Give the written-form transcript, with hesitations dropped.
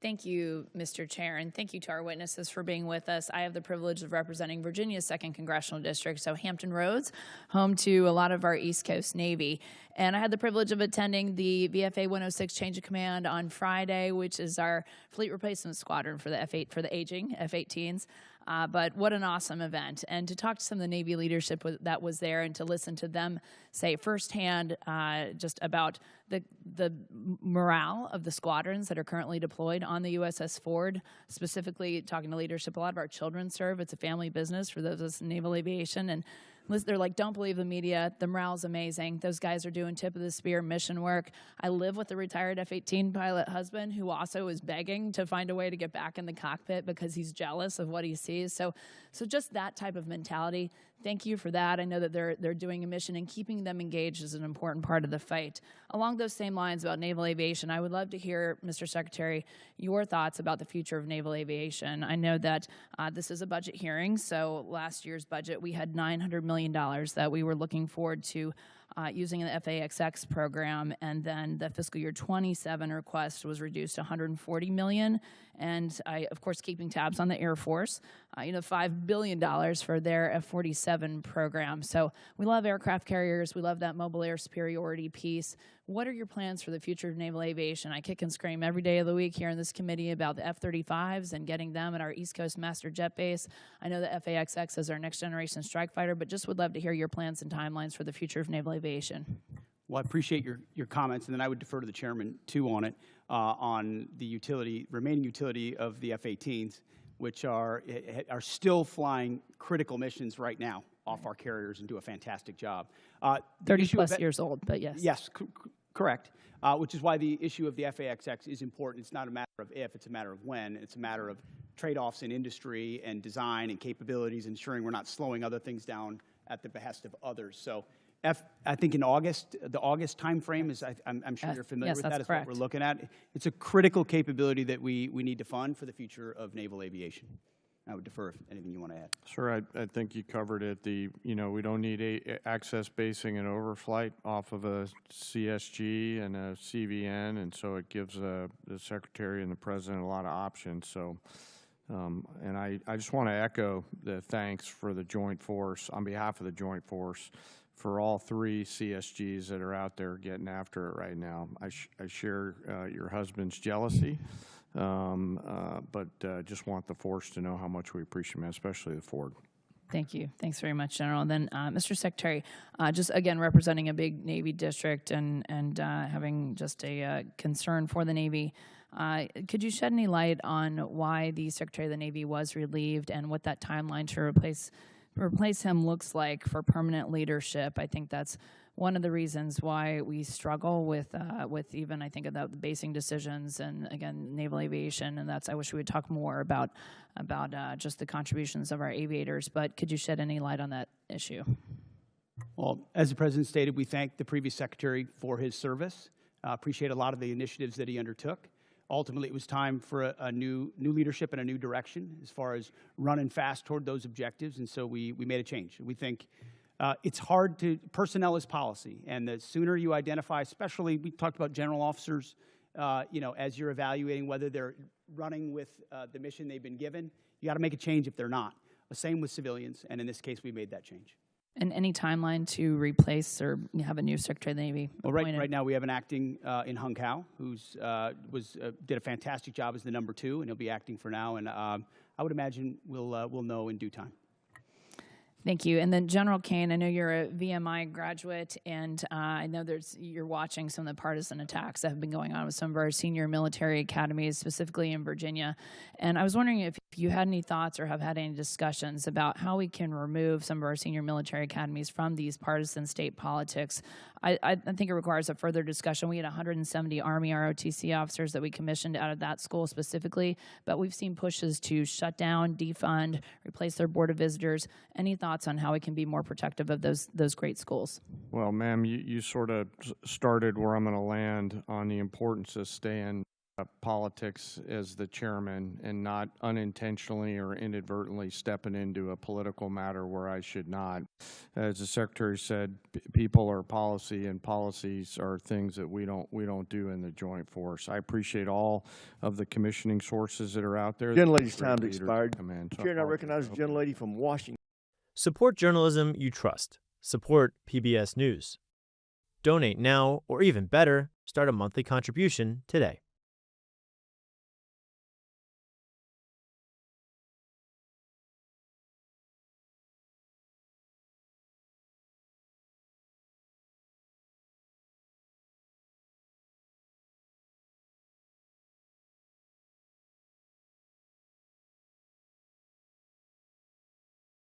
Thank you, Mr. Chair, and thank you to our witnesses for being with us. I have the privilege of representing Virginia's 2nd Congressional District, so Hampton Roads, home to a lot of our East Coast Navy. And I had the privilege of attending the VFA 106 Change of Command on Friday, which is our fleet replacement squadron for the aging F-18s. But what an awesome event. And to talk to some of the Navy leadership that was there and to listen to them say firsthand just about the morale of the squadrons that are currently deployed on the USS Ford, specifically talking to leadership. A lot of our children serve. It's a family business for those of us in naval aviation. And they're like, don't believe the media. The morale's amazing. Those guys are doing tip of the spear mission work. I live with a retired F-18 pilot husband who also is begging to find a way to get back in the cockpit because he's jealous of what he sees. So just that type of mentality. Thank you for that. I know that they're doing a mission, and keeping them engaged is an important part of the fight. Along those same lines about naval aviation, I would love to hear, Mr. Secretary, your thoughts about the future of naval aviation. I know that this is a budget hearing, so last year's budget we had $900 million that we were looking forward to using the FAXX program, and then the fiscal year 27 request was reduced to $140 million. And of course, keeping tabs on the Air Force, $5 billion for their F-47 program. So we love aircraft carriers. We love that mobile air superiority piece. What are your plans for the future of naval aviation? I kick and scream every day of the week here in this committee about the F-35s and getting them at our East Coast Master Jet Base. I know the FAXX is our next generation strike fighter, but just would love to hear your plans and timelines for the future of naval aviation. Well, I appreciate your comments, and then I would defer to the chairman too on it, on the remaining utility of the F-18s, which are still flying critical missions right now off our carriers and do a fantastic job. 30-plus years old, but yes. Yes, correct, which is why the issue of the FAXX is important. It's not a matter of if, it's a matter of when. It's a matter of trade-offs in industry and design and capabilities, ensuring we're not slowing other things down at the behest of others. So I think in August, the August time frame is, I'm sure you're familiar with that, is what we're looking at. It's a critical capability that we need to fund for the future of naval aviation. I would defer if anything you want to add. Sure, I think you covered it. We don't need access basing and overflight off of a CSG and a CVN, and so it gives the Secretary and the President a lot of options. So, and I just want to echo the thanks for the Joint Force, on behalf of the Joint Force, for all 3 CSGs that are out there getting after it right now. I share your husband's jealousy. But just want the force to know how much we appreciate them, especially the Ford. Thank you. Thanks very much, General. And then, Mr. Secretary, just again representing a big Navy district and having just a concern for the Navy, could you shed any light on why the Secretary of the Navy was relieved and what that timeline to replace him looks like for permanent leadership? I think that's one of the reasons why we struggle with even, I think, about the basing decisions and, again, naval aviation, and I wish we would talk more about just the contributions of our aviators, but could you shed any light on that issue? Well, as the President stated, we thank the previous Secretary for his service, appreciate a lot of the initiatives that he undertook. Ultimately, it was time for a new leadership and a new direction as far as running fast toward those objectives, and so we made a change. We think it's hard personnel is policy, and the sooner you identify, especially, we talked about general officers, as you're evaluating whether they're running with the mission they've been given, you got to make a change if they're not. The same with civilians, and in this case, we made that change. And any timeline to replace or have a new Secretary of the Navy appointed? Well, right now we have an acting in Hung Kao who's did a fantastic job as the #2, and he'll be acting for now. And I would imagine we'll know in due time. Thank you. And then General Caine, I know you're a VMI graduate, and I know you're watching some of the partisan attacks that have been going on with some of our senior military academies, specifically in Virginia. And I was wondering if you had any thoughts or have had any discussions about how we can remove some of our senior military academies from these partisan state politics. I think it requires a further discussion. We had 170 Army ROTC officers that we commissioned out of that school specifically, but we've seen pushes to shut down, defund, replace their board of visitors. Any thoughts on how we can be more protective of those great schools? Well, ma'am, you sort of started where I'm going to land on the importance of staying politics as the chairman and not unintentionally or inadvertently stepping into a political matter where I should not. As the secretary said, people are policy, and policies are things that we don't do in the joint force. I appreciate all of the commissioning sources that are out there. Gentlelady's Great time leaders expired. come in. So Chair, now I'll- recognize the gentlelady from Washington. Support journalism you trust. Support PBS News. Donate now, or even better, start a monthly contribution today.